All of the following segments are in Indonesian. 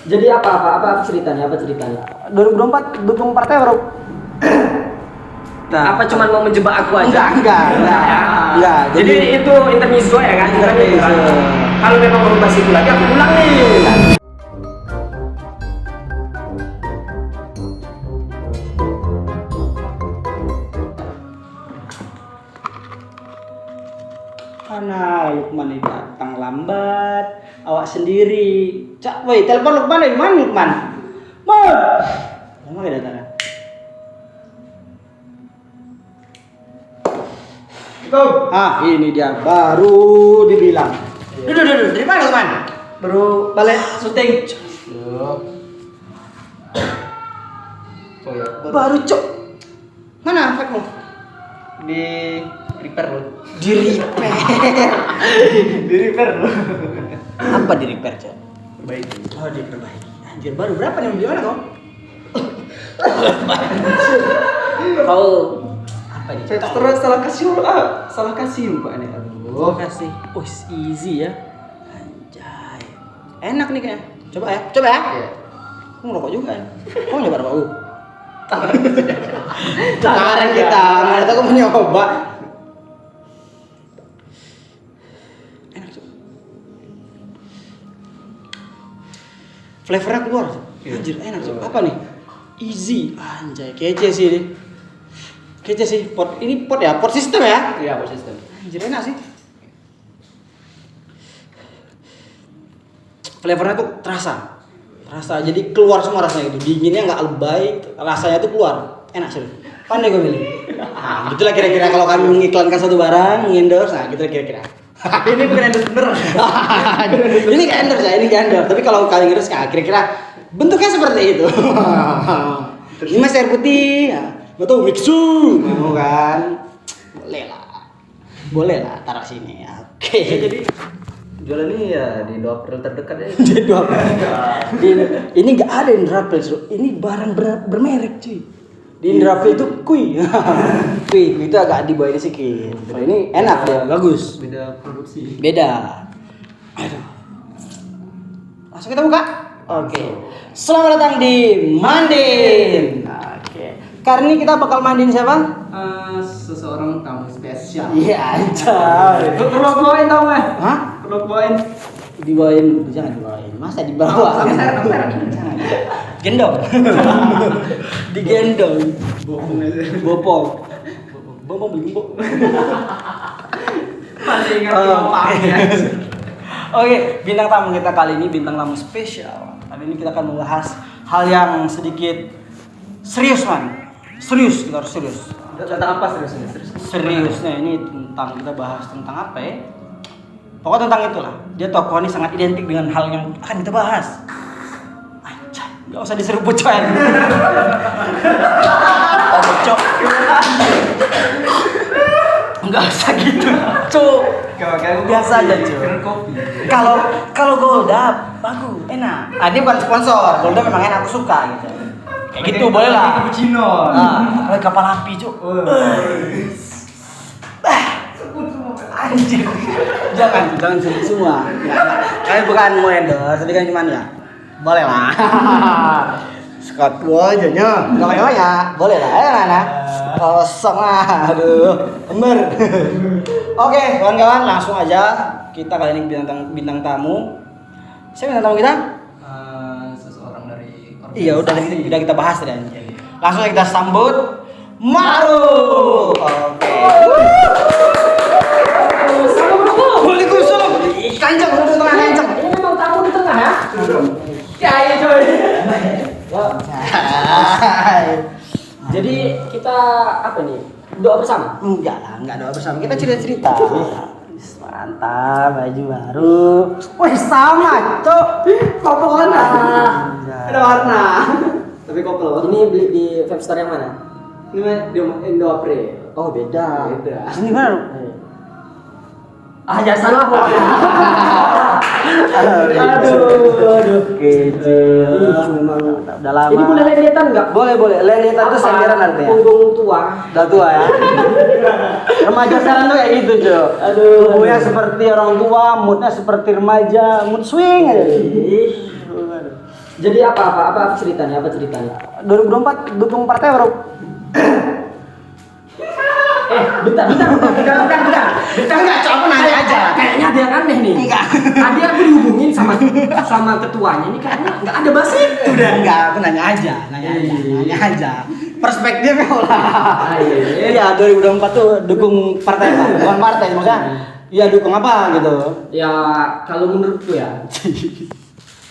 Jadi apa ceritanya? 2024 ya, Bro. Apa cuman mau menjebak aku aja? Enggak. Jadi itu intermezzo ya kan? Intermezzo. Kalau memang mau bahas itu lagi aku ulang nih. Mana Lukman ini datang lambat, awak sendiri. Cak, woi, telepon Lukman dari mana Lukman? Lama gak datang? Ini dia baru dibilang. Duduk. Dari mana Lukman? Baru balik syuting. Baru cok. Mana hakmu? Di repair lu. Di repair lu. Apa di repair, Cok? Perbaiki. Oh, diperbaiki. Anjir, baru berapa nih? Di mana kau? Kau apa nih? Terus salah kasih Pak ini. Aduh, kasih. Oh, easy ya. Anjay. Enak nih kayaknya. Coba ya. Iya. Kamu ngerokok juga ya? Kamu nyoba rokok? Tawaran kita, mana tahu kamu nyoba. Enak tuh. Flavornya keluar. Anjir, enak tuh. Apa nih? Easy. Anjay, kece sih ini. Kece sih. Pot ini pot ya, pot sistem ya? Iya, pot sistem. Anjir, enak sih. Flavornya tuh terasa, jadi keluar semua rasanya gitu. Dinginnya nggak lebay, rasanya tuh keluar, enak sih. Pandai gue milih. Nah, gitulah kira-kira kalau kami mengiklankan satu barang, endorse, nah gitu kira-kira. Ini bukan endorse bener. Ini nggak endorse ya, ini nggak endorse. Tapi kalau kalian endorse, nah, kira-kira bentuknya seperti itu. Ini mas air putih, nggak tahu mixu, mau kan? Boleh lah, taruh sini. Oke. Jadi jualan ini ya di 2 April terdekat ya. Di 2 April. Ini nggak ada Indrapil, ini barang bermerek cuy. Di Indrapil itu kui itu agak dibawain sedikit. Ini enak ya, bagus. Beda produksi. Beda. Aduh. Langsung kita buka. Oke. Selamat datang di Mandin. Oke. Kali ini kita bakal mandiin siapa? Seseorang tamu spesial. Iya, anjay. Perlu aku bawain tau nggak? Hah? Perlu aku bawain. Jangan dibawain. Masa dibawa? Jangan. Gendong. Digendong. Bohong aja. Bopong beli bopong. Masih ingat Pak ya. Oke, bintang tamu kita kali ini bintang tamu spesial. Kali ini kita akan membahas hal yang sedikit serius, man. Serius, kita harus serius. Tentang apa serius? Seriusnya ini tentang kita bahas tentang apa ya? Pokoknya tentang itulah. Dia tokoh ini sangat identik dengan hal yang akan kita bahas. Anjay, gak usah diseruput coy. Cok. Enggak usah gitu, Cok. Biasa aja, Cok. Kalau Golda bagus, enak. Ini bukan sponsor. Golda memang enak, aku suka gitu. Kayak gitu boleh lah. Cappuccino. Nah, kapal api, Cok. Anjir. Jangan sebut semua. Kalian bukan mau endorse, tapi kan cuman ya. Boleh lah. Sekat gua aja nya. Enggak banyak. Boleh lah. Ayo Nana. Kosong lah. Aduh, ember. Oke, kawan-kawan, langsung aja. Kita kali ini bintang tamu. Siapa bintang tamu kita? Seseorang dari Iya, udah kita bahas tadi anjir. Langsung aja kita sambut Maru. Oke. Waalaikumsalam. Kancang, udah tengah kancang. Ini memang tamu di tengah ya? Ya, iya coy. Jadi kita apa nih? Doa bersama? Enggak doa bersama. Kita cerita-cerita. Mantap, baju baru. Wih, sama, Cok. Kopel warna. Ada warna. Tapi kopel. Ini beli di vape store yang mana? Ini di Indo April. Oh beda. Ini mana? Jangan salah kok. Aduh, kece. Memang udah lama. Ini boleh lihat nggak? Boleh. Lihat itu senderan artinya. Punggung tua. Udah tua ya. Remaja sekarang tuh kayak gitu, Cok. Tubuhnya seperti orang tua, moodnya seperti remaja, mood swing aja. Jadi apa ceritanya? 2024 dukung partai baru. Bentar. Enggak, coba nanya aja. Kayaknya ada yang aneh nih. Enggak. Tadi aku dihubungin sama ketuanya ini kayaknya nggak ada bahasa itu Udah enggak, aku nanya aja. Perspektifnya lah. Iya, 2024 tuh dukung partai apa? Bukan partai maksudnya. Iya, dukung apa gitu. Ya kalau menurutku ya.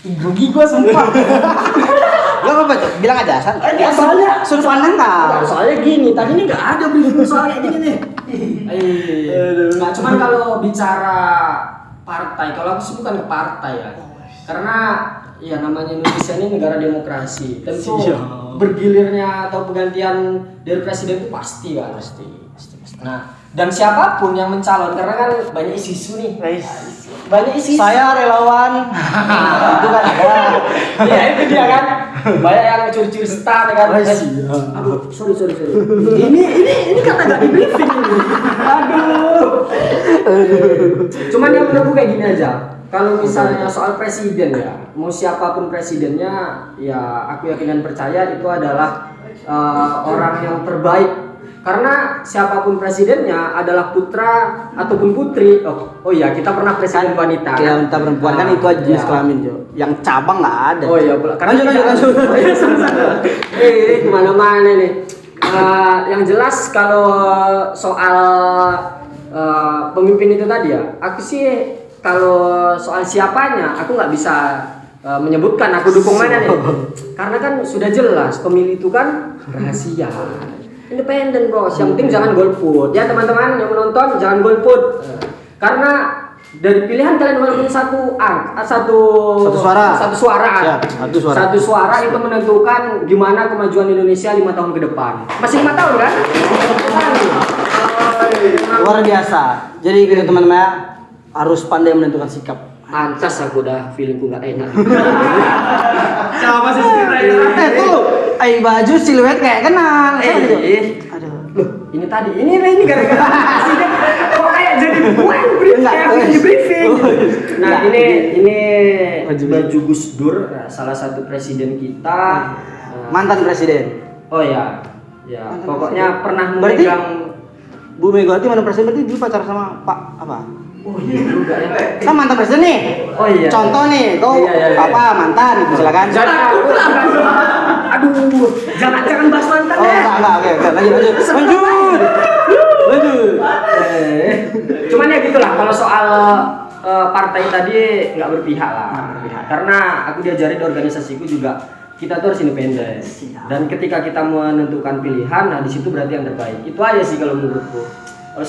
Grogi gua sumpah. Gak apa-apa, Cok. Bilang aja. Soalnya sudut pandang enggak. Soalnya gini, tadi ini nggak ada soal kayak gini nih. Nggak, cuman kalau bicara partai, kalau aku sih bukan ke partai ya. Karena ya namanya Indonesia ini negara demokrasi. Tentu bergilirnya atau pergantian dari presiden itu pasti kan. Pasti. Nah, dan siapapun yang mencalon, karena kan banyak isu nih. Banyak isu. Saya relawan. Itu kan ada. Iya, itu dia kan. Banyak yang curi-curi star kan. Aduh, sorry. Ini kata nggak di briefing ini. Aduh. Cuman yang menurutku kayak gini aja. Kalau misalnya soal presiden ya, mau siapapun presidennya, ya aku yakin dan percaya itu adalah orang yang terbaik. Karena siapapun presidennya adalah putra ataupun putri. Oh iya, kita pernah presiden wanita. Ya, wanita perempuan kan itu aja jenis kelamin, Jo. Yang cabang nggak ada. Oh iya, lanjut. Kemana-mana nih. Yang jelas kalau soal pemimpin itu tadi ya, aku sih kalau soal siapanya, aku nggak bisa menyebutkan aku dukung mana nih. Karena kan sudah jelas pemilih itu kan rahasia. Independen bos, yang penting jangan golput ya teman-teman yang menonton, jangan golput karena dari pilihan kalian walaupun satu suara itu menentukan gimana kemajuan Indonesia 5 tahun ke depan. Masih 5 tahun kan? Luar biasa. Jadi gitu teman-teman, harus pandai menentukan sikap. Pantas aku udah feelingku nggak enak. Siapa sih cerita itu? Tuh, baju siluet kayak kenal. Aduh. Loh, ini gara-gara presiden kok kayak jadi briefing. Nah, ini baju Gus Dur, salah satu presiden kita, mantan presiden. Oh ya. Ya, pokoknya pernah memegang Bu Megawati mantan presiden, berarti dulu pacar sama Pak apa? Oh iya juga ya. Kan mantan presiden nih. Oh iya. Contoh nih, tuh apa mantan gitu silakan. Aduh, jangan bahas mantan ya. Oke, lanjut. Cuman ya gitulah kalau soal partai tadi nggak berpihak lah. Karena aku diajari di organisasiku juga kita tuh harus independen. Dan ketika kita menentukan pilihan, nah di situ berarti yang terbaik. Itu aja sih kalau menurutku. Kalau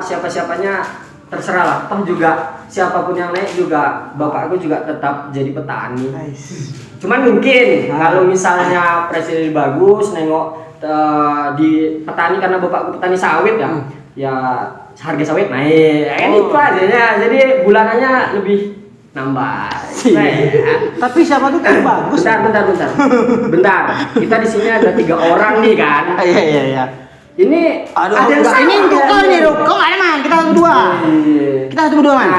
siapa-siapanya terserah lah. Toh juga siapapun yang naik juga bapak aku juga tetap jadi petani. Cuman mungkin kalau misalnya presiden bagus nengok di petani karena bapakku petani sawit ya, ya harga sawit naik. Kan itu aja ya. Jadi bulanannya lebih nambah. Tapi siapa tuh kan bagus. Bentar. Kita di sini ada 3 orang nih kan. Iya. Ini ada yang enggak, ini untuk kau nih, kau ada man, kita satu berdua man.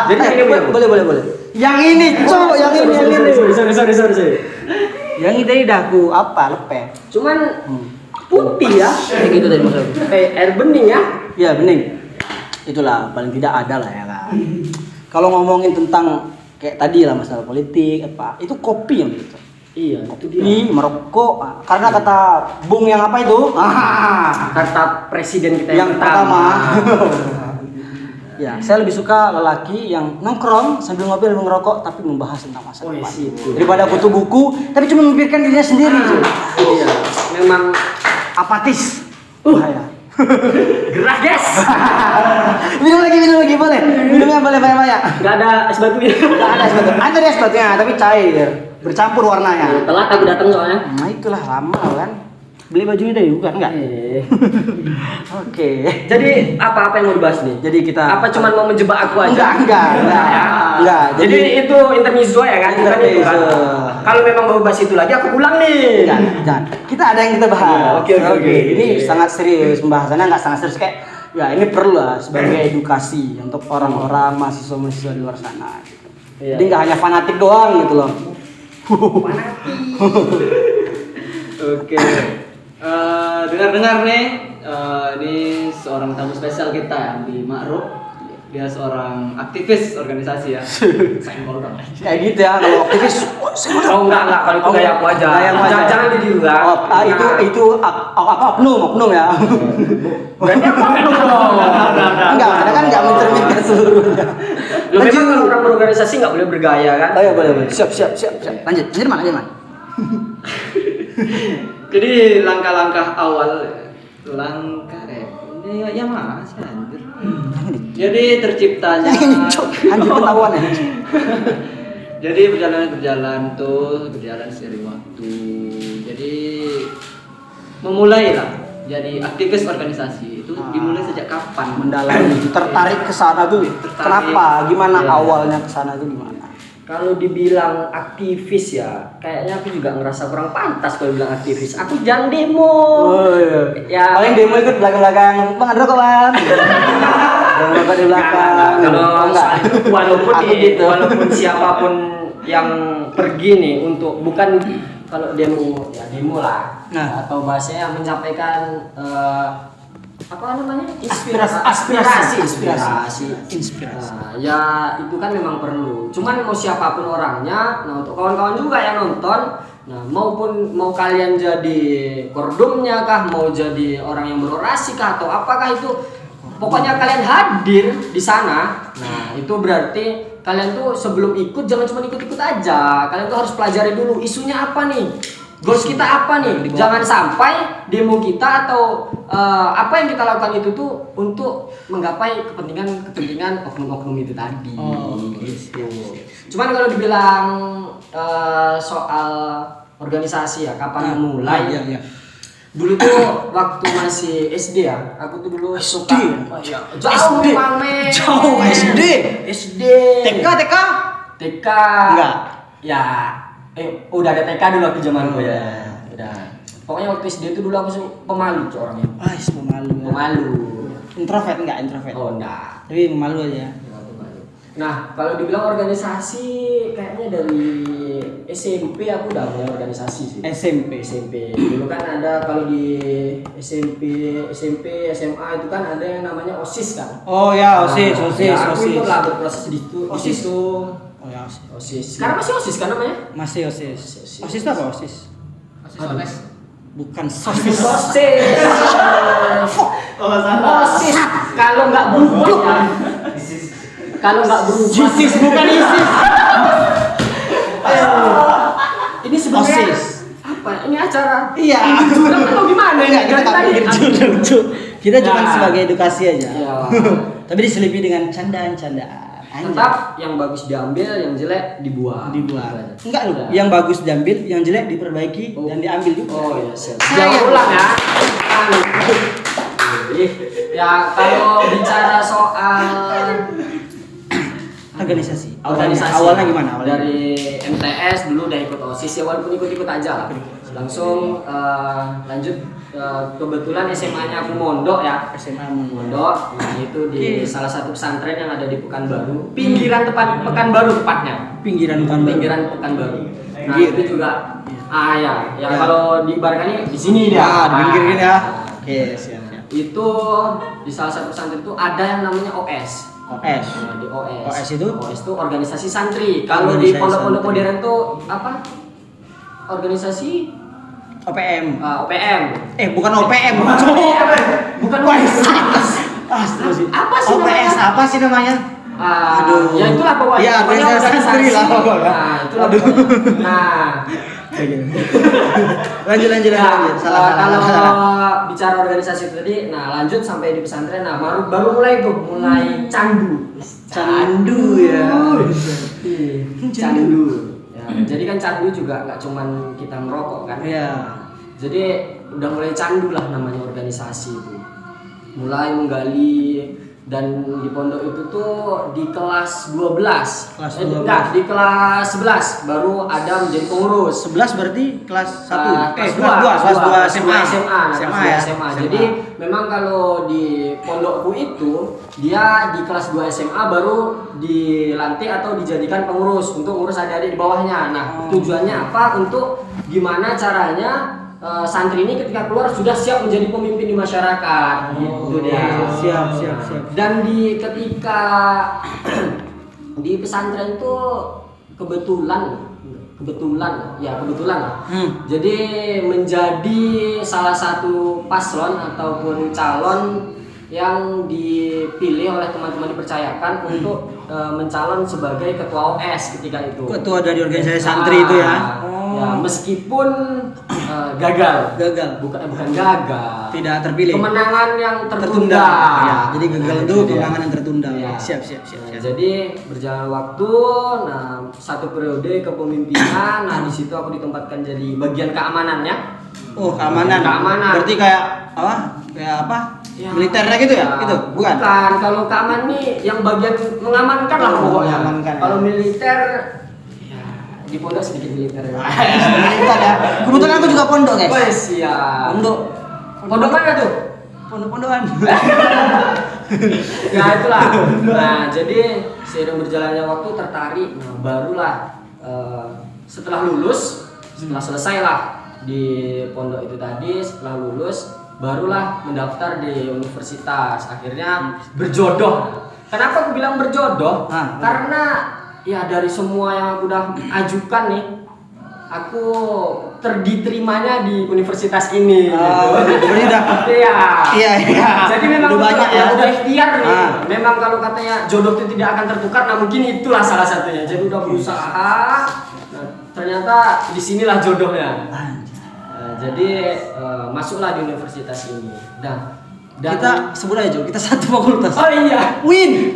Jadi ini boleh. Yang ini, cowok, yang ini. Sorry. Yang ini tadi dah aku lepeh. Cuman putih ya. Kayak gitu tadi maksudku. Kayak air bening ya. Iya, bening. Itulah paling tidak ada lah ya kan. Kalau ngomongin tentang kayak tadi lah masalah politik apa, itu kopi yang gitu. Iya, itu dia. Kopi, merokok. Karena kata Bung yang apa itu? Kata presiden kita yang pertama. Ya, saya lebih suka lelaki yang nongkrong sambil ngopi dan ngerokok tapi membahas tentang masa depan. Daripada butuh buku tapi cuma memikirkan dirinya sendiri. Iya, memang apatis. Ya. Gerah, guys. minum lagi boleh. Minumnya boleh banyak-banyak. Enggak ada es batunya. Enggak ada es batu. Ada es batunya tapi cair, bercampur warnanya. Telat aku datang soalnya. Nah, itulah lama kan. Beli bajunya dari bukan enggak? Oke. Jadi apa yang mau dibahas nih? Jadi kita apa cuma mau menjebak aku aja? Enggak. Jadi itu intermezzo ya kan? Intermezzo. Kalau memang mau bahas itu lagi aku pulang nih. Jangan. Kita ada yang kita bahas. Oke. Ini sangat serius pembahasannya, enggak sangat serius kayak ya ini perlu lah sebagai edukasi untuk orang-orang mahasiswa di luar sana gitu. Iya. Jadi nggak hanya fanatik doang gitu loh. Oke. Dengar-dengar nih, ini seorang tamu spesial kita yang di Ma'ruf. Dia seorang aktivis organisasi ya. Senggol dong. Kayak gitu ya, kalau aktivis. Oh enggak kalau itu gaya aku aja. Gaya aku aja. Jangan ditiru kan. Itu oknum ya. Berarti apa oknum dong? Enggak, karena kan enggak mencerminkan seluruhnya. Lu memang kalau orang berorganisasi enggak boleh bergaya kan? Oh ya boleh. Siap. Lanjut mana? Jadi langkah-langkah awal ini ya mas anjir. Jadi terciptanya Anjir ketahuan ya. Jadi berjalan seiring waktu. Jadi memulailah jadi aktivis organisasi itu dimulai sejak kapan? Mendalami, tertarik ke sana tuh. Kenapa? Gimana Iya. awalnya ke sana tuh gimana? Kalau dibilang aktivis ya, kayaknya aku juga ngerasa kurang pantas kalau bilang aktivis. Aku jangan demo. Oh iya. Ya. Paling demo ikut belakang-belakang. Bang ada rokok bang. Bapak di belakang. Kalau soal itu Aku walaupun siapapun yang pergi nih untuk bukan kalau demo ya demo lah. Nah. Atau bahasanya menyampaikan apa namanya Inspirasi. Nah, ya itu kan memang perlu. Cuman mau siapapun orangnya, nah untuk kawan-kawan juga yang nonton, nah mau kalian jadi kordumnya kah, mau jadi orang yang berorasi kah atau apakah itu, pokoknya kalian hadir di sana. Nah itu berarti kalian tuh sebelum ikut jangan cuma ikut-ikut aja. Kalian tuh harus pelajari dulu isunya apa nih. Goals kita apa nih? Jangan sampai demo kita atau apa yang kita lakukan itu tuh untuk menggapai kepentingan oknum-oknum itu tadi. Gitu. Cuman kalau dibilang soal organisasi ya, kapan mulai? Iya. Dulu tuh waktu masih SD ya, aku tuh dulu suka. Jauh SD. memang, men. Jauh, SD. TK. TK. Enggak. Ya, udah ada TK dulu waktu zaman gue ya. Udah. Pokoknya waktu SD itu dulu aku pemalu tuh orangnya. Pemalu. Pemalu. Introvert enggak? Oh, enggak. Tapi pemalu aja. Nah, kalau dibilang organisasi kayaknya dari SMP aku udah mulai organisasi sih. SMP. Dulu kan ada kalau di SMP, SMA itu kan ada yang namanya OSIS kan. Oh ya, OSIS. Ya, aku ikut lah berproses di situ. OSIS. Itu Oh ya, OSIS. Sekarang masih OSIS kan namanya? Masih OSIS. OSIS itu apa OSIS? Bukan sosis. OSIS. OSIS. Kalau nggak berubah ya. Kalau nggak berubah. ISIS bukan ISIS. Ini sebenarnya OSIS. apa? Ini acara. Iya. Jurang atau gimana? Enggak, kita nggak Tadi- pikir lucu. Kita cuma Nah. sebagai edukasi aja. Iya. Tapi diselipi dengan candaan-candaan. Tetap yang bagus diambil, yang jelek dibuang. Enggak loh. Ya. Yang bagus diambil, yang jelek diperbaiki dan diambil juga. Oh iya, siap. Saya Jangan ulang ya. Ya kalau bicara soal Organisasi. organisasi Awalnya gimana? Dari MTS dulu udah ikut OSIS ya, walaupun ikut-ikut aja lah. Langsung lanjut kebetulan SMA-nya aku mondok ya. SMA Mondok, nah itu di salah satu pesantren yang ada di Pekanbaru, pinggiran Pekanbaru tepatnya. Pinggiran Pekanbaru. Nah itu juga, ya kalau diibaratkan di sini dia. Ya, di pinggir gini ya. Nah, Oke, siap. itu di salah satu pesantren itu ada yang namanya OS. OS. Nah, di OS. OS itu? OS itu organisasi santri. Kalau di Organisasi pondok-pondok santri. modern tuh apa? Organisasi OPM. OPM. Bukan OPM. Bukan OS. OS. Apa sih OPS namanya? apa sih namanya? Aduh. Ya itulah pokoknya. Ya, Pokoknya organisasi santri lah pokoknya. Nah, itulah Aduh. pokoknya. Nah, Lanjut. ya, Salah. kalau bicara organisasi itu tadi, nah lanjut sampai di pesantren, nah baru mulai candu. Candu ya. Candu. Ya, jadi kan candu juga nggak cuman kita merokok kan. Iya. Jadi udah mulai candu lah namanya organisasi itu. Mulai menggali Dan di pondok itu tuh di kelas 12. Kelas Enggak, di kelas 11 baru ada menjadi pengurus. 11 berarti kelas 1. Kelas kelas 2 SMA. SMA. SMA Ya. ya. SMA. Jadi memang kalau di pondokku itu dia di kelas 2 SMA baru dilantik atau dijadikan pengurus untuk ngurus adik-adik di bawahnya. Nah, tujuannya apa? Untuk gimana caranya santri ini ketika keluar sudah siap menjadi pemimpin di masyarakat. Gitu dia. Siap. Dan ketika di pesantren itu kebetulan lah. Jadi menjadi salah satu paslon ataupun calon yang dipilih oleh teman-teman dipercayakan untuk mencalon sebagai ketua OS ketika itu. Ketua dari organisasi santri itu ya. Ya, meskipun gagal. Bukan gagal. Tidak terpilih. Kemenangan yang tertunda. Ya, jadi gagal itu kemenangan yang tertunda. Ya. Siap. Jadi berjalan waktu, nah satu periode kepemimpinan, nah di situ aku ditempatkan jadi bagian keamanannya. Oh, keamanan. Berarti kayak apa? Kayak apa? Ya. Militernya gitu ya? Gitu, bukan? Kalau keamanan nih yang bagian mengamankan lah pokoknya. Mengamankan, Kalau ya. militer, ya di pondok sedikit militer ya. Militer ya. Kebetulan aku juga pondok, guys. Oh siap. Pondok mana tuh? Pondok-pondokan. Ya itulah. Nah jadi seiring berjalannya waktu tertarik, nah barulah setelah selesai lah di pondok itu tadi, setelah lulus barulah mendaftar di universitas. Akhirnya berjodoh. Kenapa aku bilang berjodoh? Karena ya dari semua yang aku udah ajukan nih, aku diterimanya di universitas ini. Iya. Jadi memang udah banyak ya. Udah ikhtiar nih. Memang kalau katanya jodoh itu tidak akan tertukar, nah mungkin itulah salah satunya. Jadi udah berusaha. Nah, ternyata disinilah jodohnya. Jadi masuklah di universitas ini. Dan Kita sebut aja, kita satu fakultas. Oh iya. Win.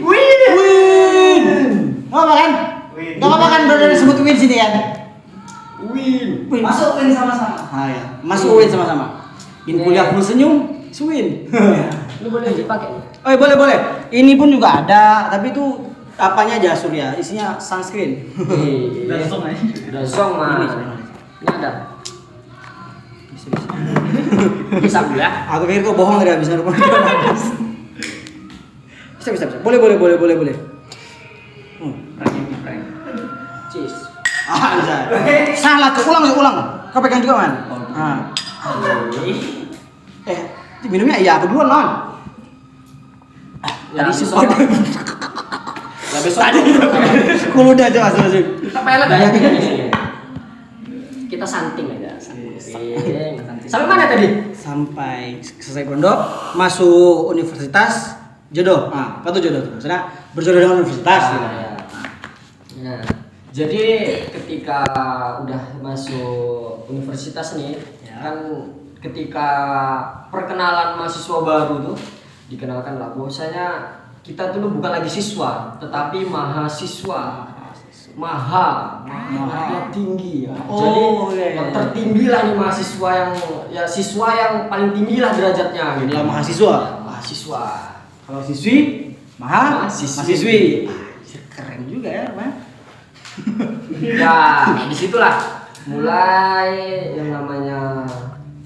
Mau apa kan? Gak apa kan brother sebut Win sini kan? Win. Masuk Win sama-sama. Ya. Masuk Win sama-sama. Ini kuliah full senyum, Win. Ini boleh dipakai nih. Oh boleh. Ini pun juga ada, tapi itu apanya aja Surya, isinya sunscreen. Udah zong mah. Ini ada. Bisa ya? Aku pikir kok bohong tadi habis rumah. Bisa. Boleh. Cheese. Bisa. Salah tuh, ulang. Kau pegang juga man. Minumnya iya aku duluan non. Tadi support. Lah besok aja. Kulo udah aja masuk. Kita pelet aja kita kita santing aja. Sampai mana tadi? Sampai selesai pondok, masuk universitas, jodoh. Apa tuh jodoh tuh? Maksudnya berjodoh dengan universitas gitu. Nah, jadi ketika udah masuk universitas nih, kan ketika perkenalan mahasiswa baru tuh dikenalkan lah bahwasanya kita tuh bukan lagi siswa, tetapi mahasiswa. Maha tinggi ya. Jadi yang tertinggi lah nih mahasiswa yang siswa yang paling tinggi lah derajatnya gitu. Mahasiswa. Kalau siswi, mahasiswi. Keren juga ya, Bang. Ya, disitulah mulai yang namanya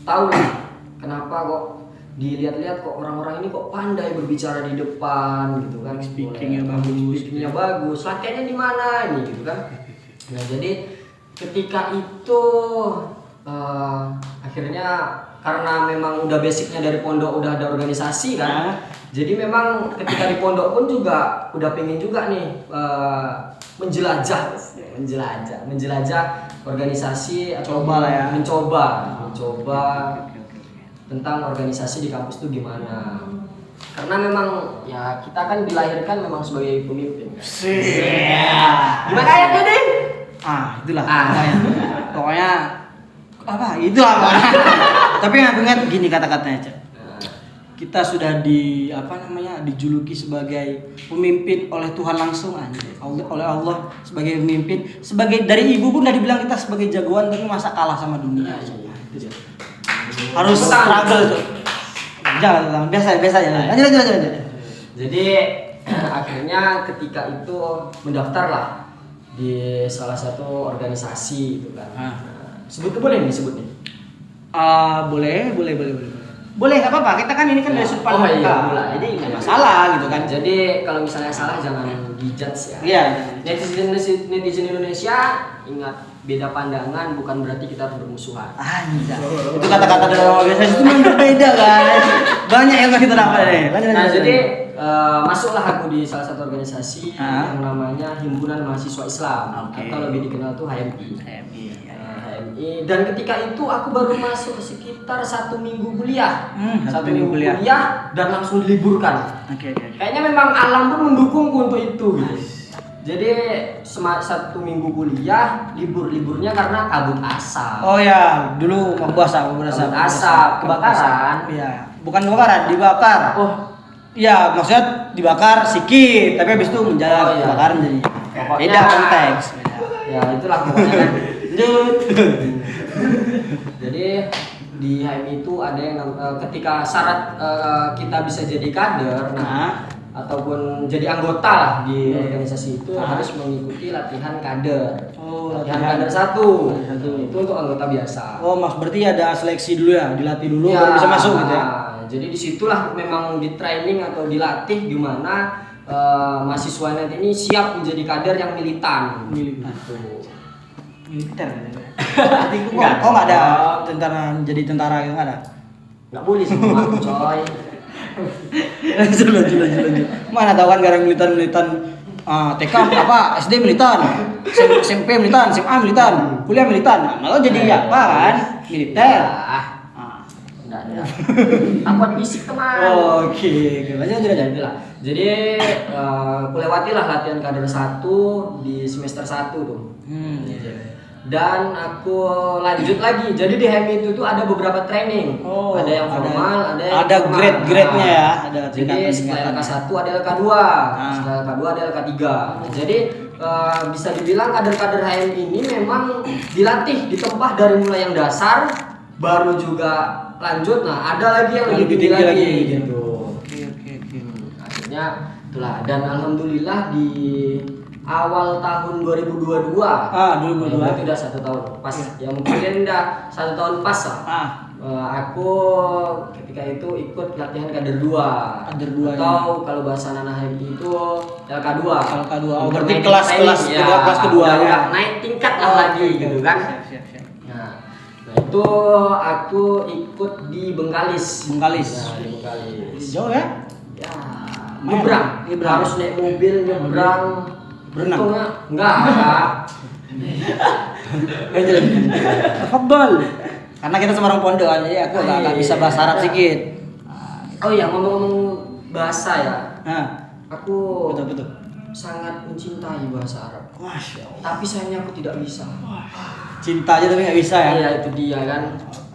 tahu lah kenapa kok dilihat-lihat kok orang-orang ini kok pandai berbicara di depan gitu kan, speakingnya bagus, latihannya di mana ini gitu kan. Nah jadi ketika itu akhirnya karena memang udah basicnya dari pondok udah ada organisasi kan, jadi memang ketika di pondok pun juga udah pengen juga nih menjelajah organisasi atau mencoba tentang organisasi di kampus itu gimana. Karena memang ya kita kan dilahirkan memang sebagai pemimpin. Gimana ayatnya deh? Itulah. Pokoknya apa? Itulah. Tapi yang aku ingat gini kata-katanya, Cak. Kita sudah dijuluki sebagai pemimpin oleh Tuhan langsung oleh Allah sebagai pemimpin, sebagai dari ibu pun udah dibilang kita sebagai jagoan, tapi masa kalah sama dunia. Itu dia. Harus struggle tuh. Jangan biasa ya. Lanjut. Jadi akhirnya ketika itu mendaftarlah di salah satu organisasi itu kan. Ah. Sebut boleh nih sebut nih. Boleh. Boleh, nggak apa-apa. Kita kan ini kan dari sudut pandang kita. boleh. Jadi nggak masalah gitu kan. Jadi kalau misalnya salah jangan dijudge ya. Iya. Netizen Indonesia ingat beda pandangan bukan berarti kita harus bermusuhan. Anjay. Itu kata-kata dari orang organisasi itu memang berbeda kan. Banyak yang kita dapat nih. Nah, jadi masuklah aku di salah satu organisasi Ah. yang namanya Himpunan Mahasiswa Islam Oke. atau lebih dikenal tuh HMI. HMI. Dan ketika itu aku baru masuk sekitar 1 minggu kuliah. 1 1 minggu minggu kuliah dan langsung diliburkan. Oke. Kayaknya memang alam pun mendukungku untuk itu gitu. Jadi 1 minggu kuliah, liburnya karena kabut asap. Oh ya, dulu kabut asap, kebakaran. Iya. Bukan kebakaran, dibakar. Oh, Iya, maksudnya dibakar sedikit, tapi habis itu menjalar Oh, iya. kebakaran jadi Pokoknya- beda konteks. Beda. ya itulah pokoknya kan. Jadi di HMI itu ada yang ketika syarat kita bisa jadi kader, ataupun jadi anggota lah di organisasi itu harus mengikuti latihan kader. Oh, latihan latihan. kader satu. Satu. Itu untuk anggota biasa. Oh, mas berarti ada seleksi dulu ya, dilatih dulu Ya, baru bisa masuk gitu ya. Jadi disitulah memang di training atau dilatih di mana mahasiswa nanti ini siap menjadi kader yang militan. Militan. Gitu. Militer. Nanti kok nggak ada tentara jadi tentara gitu nggak ada. Nggak boleh semua coy. lanjut. Mana tahu kan gara militan TK apa SD militan, SMP militan, SMA militan, kuliah militan. Nah, malah jadi apa kan? Militer. Enggak. Takut fisik teman. Oke, lanjut. Jadilah. Jadi aku lewatilah latihan kader 1 di semester 1 tuh. Dan aku lanjut lagi. Jadi di HMI itu tuh ada beberapa training. Oh, ada yang formal, ada yang ada informal. grade-grade-nya ya, ada Jadi setelah tingkatan-tingkatannya. LK1 ada LK2, setelah LK2 ada LK3. Jadi bisa dibilang kader-kader HMI ini memang dilatih, ditempa dari mulai yang dasar, baru juga lanjut. Nah, ada lagi yang lebih tinggi lagi gitu. Oke. Akhirnya itulah, dan alhamdulillah di awal tahun 2022. 2022. Itu udah 1 tahun pas. Ya mungkin udah 1 tahun pas lah. Aku ketika itu ikut latihan kader 2. Kader 2 Atau kalau bahasa Nana HMI itu LK2. LK2. Oh, Untuk berarti naik kelas training, kelas kedua udah ya. naik tingkat lah lagi gitu kan. Siap. Nah, itu aku ikut di Bengkalis. Bengkalis. Nah, di Bengkalis. Jauh ya? Ya, Nyebrang. harus naik mobil nyebrang. Berenang? Untungnya enggak. Tafadhol. Karena kita sama orang pondok aja ya, aku agak bisa bahasa Arab sedikit. Oh iya, ngomong-ngomong bahasa ya. Aku Betul. sangat mencintai bahasa Arab. Masya Allah. Tapi sayangnya aku tidak bisa. Cinta aja tapi nggak bisa ya. Iya, itu dia kan.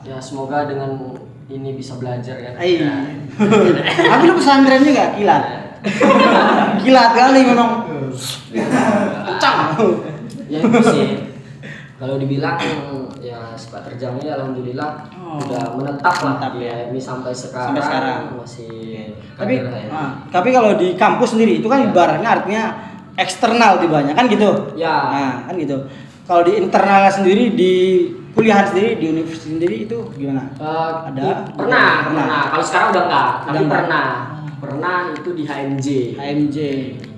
Ya semoga dengan ini bisa belajar kan. Iya. Aku udah pesantren juga, kilat. Kilat kali memang. Kencang. Ya itu sih. Kalau dibilang ya sepak terjangnya alhamdulillah udah menetap lah Menetap, di ya. HMI sampai sekarang. Masih Tapi kader HMI. tapi kalau di kampus sendiri itu kan ibaratnya artinya eksternal tibanya kan gitu. Ya. Nah, kan gitu. Kalau di internalnya sendiri, di kuliahan sendiri, di universitas sendiri itu gimana? Ada? Pernah. Kalau sekarang udah enggak, tapi Udah enggak. pernah itu di HMJ. HMJ.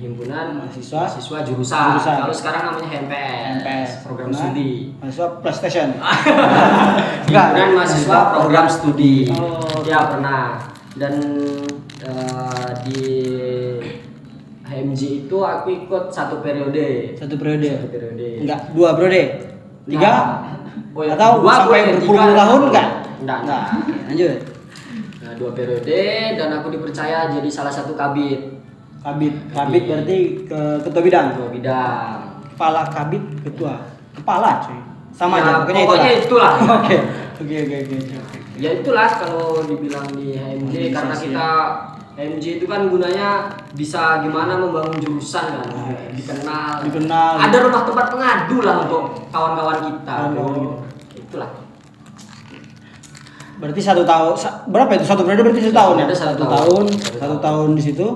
Himpunan Mahasiswa Jurusan. Jurusan. Kalau sekarang namanya HMPS. Program studi. Mahasiswa PlayStation. Himpunan mahasiswa program studi. Oh. Ya pernah. Dan di HMJ itu aku ikut 1 periode. Satu periode. 1 periode. Enggak, 2 periode. 3 Nah, oh ya, atau 2 sampai boleh, berpuluh 3. tahun enggak? Enggak. Lanjut. Nah, 2 periode dan aku dipercaya jadi salah satu kabit. Kabit berarti ketua bidang. Ketua bidang. Kepala kabit, kepala cuy. Sama Ya, aja pokoknya pokoknya itulah. Oke. Ya itulah kalau dibilang di HMJ karena kita HMJ itu kan gunanya bisa gimana membangun jurusan kan, dikenal. Ada rumah tempat pengadu lah untuk kawan-kawan kita. Itulah. Berarti 1 tahun berapa itu? 1 periode berarti 1 tahun ya? Ada 1 1 tahun. tahun di situ.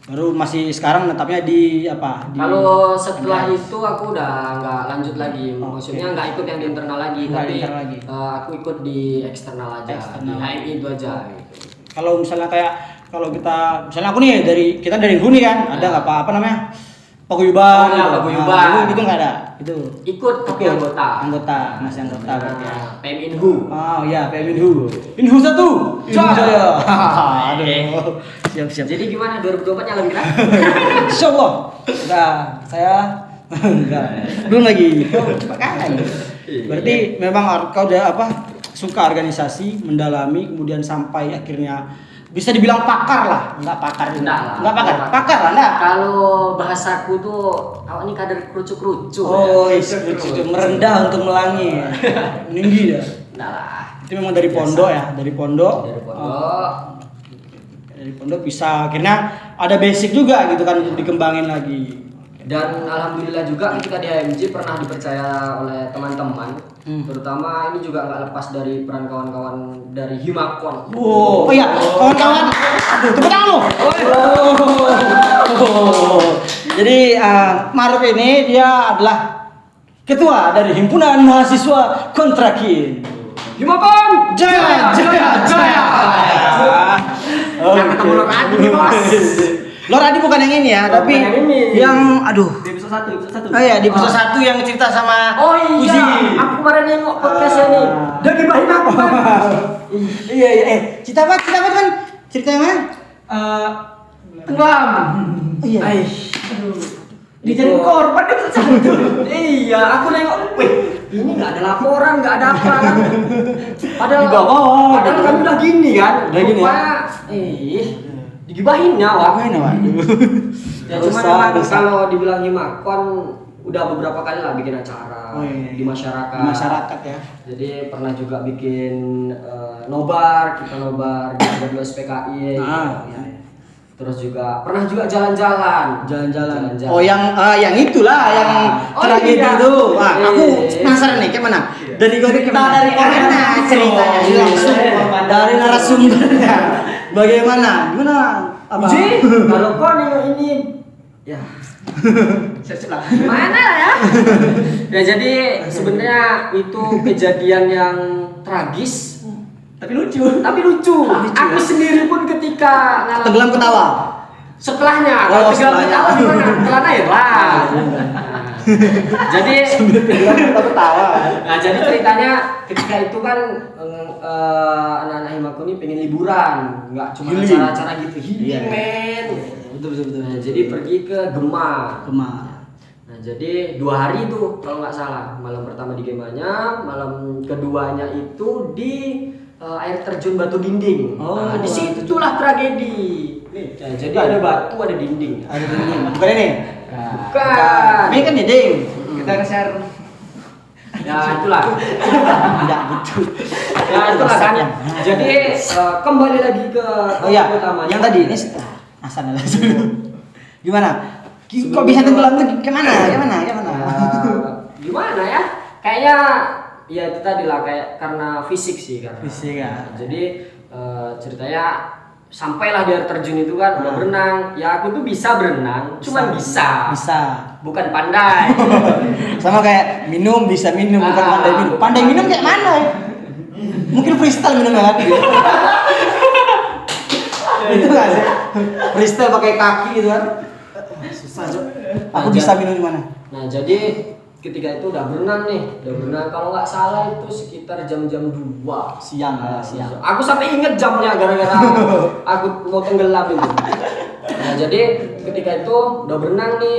Baru masih sekarang netapnya di apa? Kalau setelah MTS. itu aku udah nggak lanjut lagi, maksudnya nggak ikut yang di internal lagi, Nggak tapi internal lagi. aku ikut di eksternal aja, Eksternal. di HMI itu aja. Gitu. Kalau misalnya kayak kalau kita misalnya aku nih kita dari Huni kan, ada nggak apa namanya? Paguyuban. Oh, iya, gitu. paguyuban. Nah, gitu nggak ada. Itu. Ikut tapi anggota. Masih anggota berarti ya. PM Inhu. Oh iya, PM Inhu. Inhu 1. Inhu Jaya. Aduh. Siap. Jadi gimana 2024 nyalon kita? Insyaallah. Udah, saya enggak. Belum lagi. Cepat kali. Berarti memang kau udah suka organisasi, mendalami, kemudian sampai akhirnya bisa dibilang pakar lah. Enggak pakar juga. Enggak lah. Enggak pakar. Pakar lah enggak? Kalau bahasaku tuh awak ini kader kerucu-kerucu. Oh, merendah untuk melangi. Meninggi ya. Enggak lah. Itu memang dari pondok ya, dari pondok. Dari pondok. Dari pondok bisa akhirnya ada basic juga gitu kan untuk dikembangin lagi. Dan alhamdulillah juga ketika di HMJ pernah dipercaya oleh teman-teman, terutama ini juga nggak lepas dari peran kawan-kawan dari Himakon. Oh iya, kawan-kawan. Aduh, tepuk tangan lo. Jadi Maruf ini dia adalah ketua dari Himpunan Mahasiswa Kontrakin. Himakon! Jaya. Nggak ketemu Lor Adi nih, Bos. Lor Adi bukan yang ini ya, tapi Bukan yang ini. yang aduh. Di episode 1. Oh iya, di episode 1 yang cerita sama Oh iya, Uzi. aku kemarin nengok podcastnya nih. Dia gibahin aku kan. Iya, cerita apa kan? Ceritanya mana? Tenggelam. Iya. Dijadiin korban episode 1. Iya, aku nengok. Wih, ini nggak ada laporan, nggak ada apa kan? Padahal, Di bawah. padahal kan udah gini kan. Udah gini ya? Rupanya, digibahin nyawa. Apain ya, Pak? Ya cuman memang kalau dibilang Himakon udah beberapa kali lah bikin acara di masyarakat. Di masyarakat ya. Jadi pernah juga bikin nobar, kita nobar di 12 PKI. Iya. Terus juga pernah juga jalan-jalan. Jalan-jalan. Oh, yang itulah yang Oh, terakhir iya. itu. Wah, Iya. aku penasaran nih, kayak mana? Dari dari mana ceritanya? Langsung dari narasumbernya. Bagaimana? Gimana? Apa? Uji, kalau kau nengok ini, ya Siap-siap lah. mana lah ya? Ya jadi sebenarnya itu kejadian yang tragis, Tapi lucu. Aku sendiri pun ketika ngalamin Tenggelam ketawa. setelahnya, Oh, kalau tenggelam setelahnya. ketawa gimana? Telan air lah. Jadi Ketawa. Nah, jadi ceritanya ketika itu kan anak-anak Himaku ini pengen liburan, nggak cuma Healing. acara-acara gitu, healing Iya. men. Betul. Nah, jadi pergi ke Gema. Kemana? Nah, jadi 2 hari itu kalau nggak salah. Malam pertama di Gemanya, malam keduanya itu di air terjun Batu Dinding. Oh. Nah, di situlah tragedi. Nah, jadi ada batu, ada dinding. Ada dinding. Bukan ini. Bukan. Ini kan dinding. Kita nge-share. Ya itulah. Tidak gitu. Ya itulah kan. Jadi kembali lagi ke Oh iya, topik utamanya. yang tadi ini asal gimana? Kok bisa tenggelam tuh gimana? Gimana? Gimana ya? Kayaknya ya itu tadi lah kayak karena fisik sih karena. Fisik ya. Jadi ceritanya sampailah di air terjun itu kan udah berenang. Ya aku tuh bisa berenang, cuman bisa. Bukan pandai. Sama kayak minum bisa minum, bukan pandai minum. Pandai minum kayak mana? Mungkin freestyle minumnya kan? Itu nggak sih? Freestyle pakai kaki gitu kan? Susah Cok. Aku bisa minum di mana? Nah jadi ketika itu udah berenang kalau nggak salah itu sekitar jam-jam 2 Siang. Aku sampai inget jamnya gara-gara aku mau tenggelam itu. Nah jadi ketika itu udah berenang nih,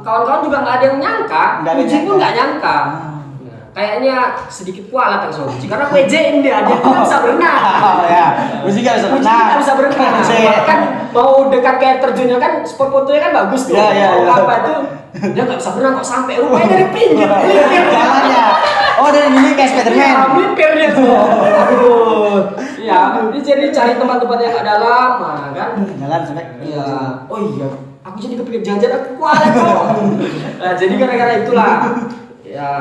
kawan-kawan juga nggak ada yang nyangka, Uji pun nggak nyangka. Nah, kayaknya sedikit kualat yang Uji karena WJ-in dia nggak bisa berenang. Oh ya, Uji nggak bisa Uji berenang. nggak bisa berenang. Bahkan mau dekat ke air terjunnya kan spot fotonya kan bagus tuh. Iya. Mau apa tuh? Dia nggak bisa berenang kok sampai rupanya dari pinggir. Jalannya. Oh dari ini kayak Spiderman. Melipir dia tuh. Aduh. Iya, dia jadi cari tempat-tempat yang agak dalam, kan? Jalan sampai. Iya. Oh iya, aku jadi kepikir jajan aku kualat kok. Nah, jadi gara-gara itulah. Ya,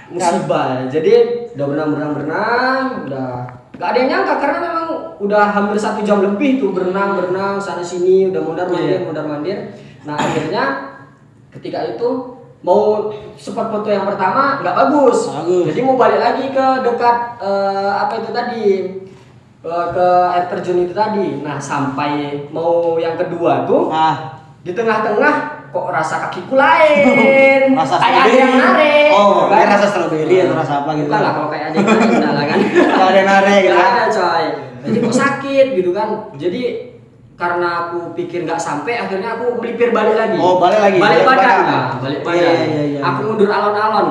musibah. Jadi udah berenang, udah gak ada yang nyangka karena memang udah hampir 1 jam lebih tuh berenang sana sini, udah mondar mandir. Nah akhirnya ketika itu mau spot foto yang pertama nggak bagus. Jadi mau balik lagi ke dekat apa itu tadi, ke air terjun itu tadi. Nah sampai mau yang kedua tuh di tengah-tengah kok rasa kakiku lain. Rasa kayak ada yang narik. Oh, kan? kayak rasa strawberry atau rasa apa gitu. Bukan lah, kalau kayak ada yang narik enggak lah kan. Kalau ada yang narik gitu. Nggak ada coy. Jadi kok sakit gitu kan. Jadi karena aku pikir nggak sampai, akhirnya aku melipir balik lagi. Oh, balik lagi. Balik Balik badan. badan. Nah, balik badan. Iya. Aku mundur alon-alon.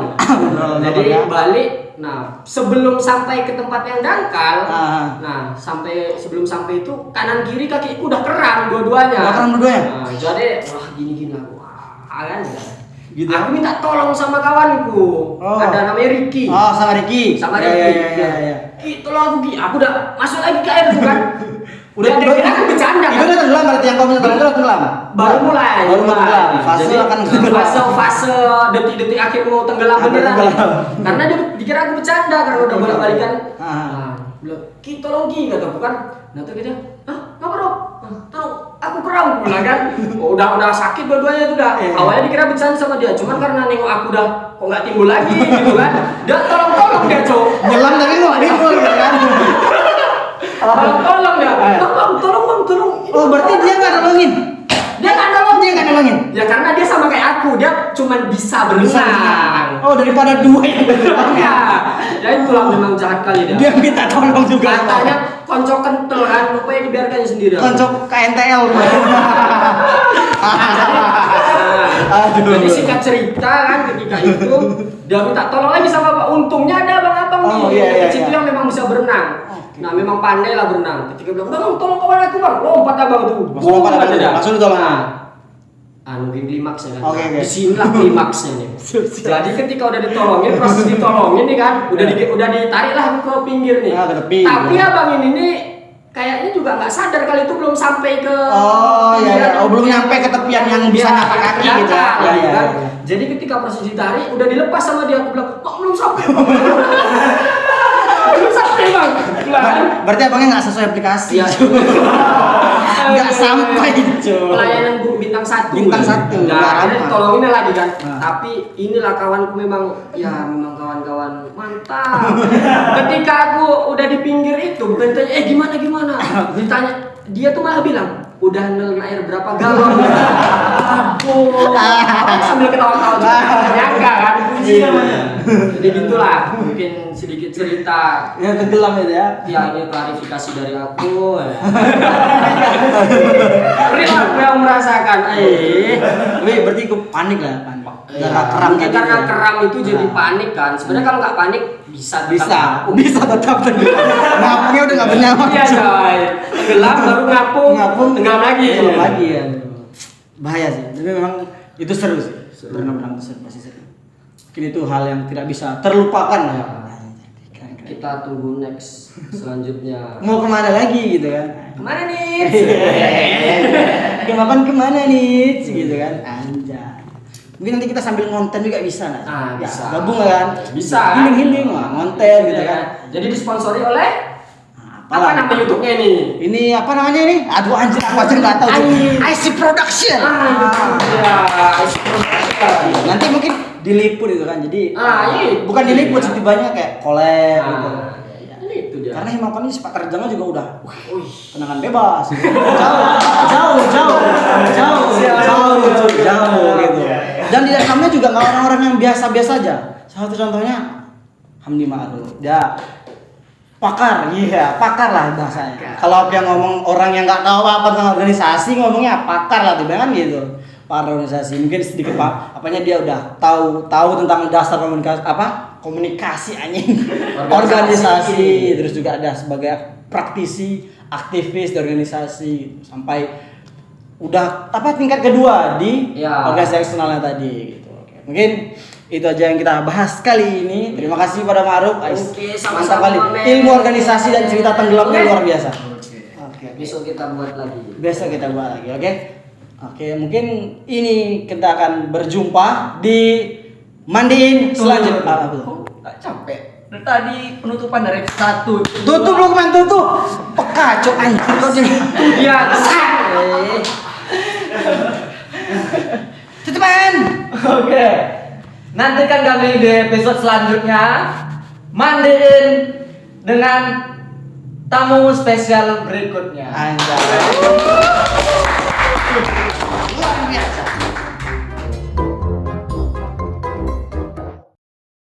Jadi ya. balik. Nah, sebelum sampai ke tempat yang dangkal, nah sebelum sampai itu kanan kiri kakiku udah kram dua-duanya. Udah kram dua-duanya? Nah, jadi gini aku. Kan ya. Gitu. Aku minta tolong sama kawanku. Oh. Ada namanya Ricky. Oh, sama Ricky. Iya. Ki, tolong aku Ki. Aku udah masuk lagi ke air tuh kan. Udah kira aku bercanda Itu kan. udah tenggelam berarti yang kamu tenggelam tenggelam. Baru mulai. Fase Jadi, akan tenggelam. fase detik-detik akhir mau tenggelam beneran. Karena dia dikira aku bercanda karena udah bolak-balikan. Bilang, Ki tolong Ki kata aku kan. Nah terus dia, ngapa dong? Tolong aku kram bilang kan. Udah sakit dua-duanya tuh dah. Awalnya dikira bercanda sama dia, cuman karena nengok aku udah kok nggak timbul lagi gitu kan. Dia tolong dia cowok. Nyelam tapi nggak timbul gitu kan. Tolong ya. Tolong. Oh, berarti dia nggak nolongin. Dia nggak nolongin. Ya karena dia sama kayak aku, dia cuma bisa berenang. Oh, daripada dua yang Ya, ya itulah memang jahat kali dia. dia minta tolong juga. Katanya konco kental kan, rupanya dibiarkan sendiri. Konco KNTL. Jadi singkat cerita kan ketika itu dia minta tolong lagi sama bapak. Untungnya ada abang-abang di dekat situ yang memang bisa berenang. Nah memang pandai lah berenang. Ketika bilang, bang tolong kawan aku bang, lompat abang tuh. Langsung ditolong. Mungkin klimaksnya kan. Oke. Disinilah klimaksnya nih. Jadi ketika udah ditolongin, proses ditolongin nih kan, udah ditarik lah ke pinggir nih. Ke tepi. Tapi abang ini nih kayaknya juga nggak sadar kali itu belum sampai ke. Oh iya. Oh belum nyampe ke tepian yang bisa nyapa kaki gitu. Iya. Jadi ketika proses ditarik, udah dilepas sama dia. Aku bilang, kok belum sampai? Belum sampai bang. Berarti abangnya nggak sesuai aplikasi. Iya. Nggak sampai cuy. Pelayanan guru bintang 1. Bintang 1. Nah, akhirnya tolongin lagi kan. Tapi inilah kawanku memang kawan-kawan mantap. Ketika aku udah di pinggir itu, bukan ditanya, gimana? Ditanya, dia tuh malah bilang, udah nelen air berapa galon? Aduh. Sambil ketawa-tawa juga. Nyangka kan, puji namanya. Jadi gitulah, mungkin sedikit cerita. Yang tenggelam itu ya. Ya ini klarifikasi dari aku. Real aku yang merasakan. Berarti aku panik lah, panik. Karena keram itu jadi panik kan. Sebenarnya kalau nggak panik bisa tetap tenggelam. Ngapungnya udah nggak bernyawa. Iya coy. Tenggelam baru ngapung tenggelam lagi. Ya. Bahaya sih. Tapi memang itu seru sih. Berenang itu seru, pasti seru. Mungkin itu hal yang tidak bisa terlupakan lah. Kita tunggu next selanjutnya. Mau kemana lagi gitu kan? Kemana nih? Kemana nih? Gitu kan? Anjay. Mungkin nanti kita sambil ngonten juga bisa nah. Bisa. Gabung kan? Bisa. Healing ngonten gitu kan. Jadi disponsori oleh apa nama YouTube-nya ini? Ini apa namanya ini? Aduh anjir aku aja nggak tahu. IC Production. IC Production. Nanti mungkin diliput itu kan. Jadi iya. bukan diliput sih banyak kayak collab gitu. Itu dia. Karena Himapan ini sepak terjangnya juga udah tenangan bebas. Jauh gitu. Dan di dalamnya juga nggak orang-orang yang biasa-biasa aja. Salah satu contohnya Hamdi Ma'ruf. Dia pakar lah bahasanya. Kalau yang ngomong orang yang nggak tahu apa tentang organisasi ngomongnya pakar lah tuh kan gitu. Pakar organisasi mungkin sedikit apanya dia udah tahu tentang dasar komunikasi anjing organisasi terus juga ada sebagai praktisi aktivis di organisasi sampai udah tingkat kedua di organisasi eksternalnya tadi gitu. Oke. Mungkin itu aja yang kita bahas kali ini. Terima kasih pada Ma'ruf. Oke, mantap sama-sama. kali. Ilmu organisasi dan cerita tenggelamnya luar biasa. Oke. Besok kita buat lagi. Oke, mungkin ini kita akan berjumpa di Mandiin selanjutnya. Nggak capek. Dari tadi penutupan dari episode 1. Tutup lu kemana tutup? Pekacau anjir kau jadi. Iya, Tutupan. Oke. Nantikan kami di episode selanjutnya. Mandiin dengan tamu spesial berikutnya. Anjay. Luar biasa.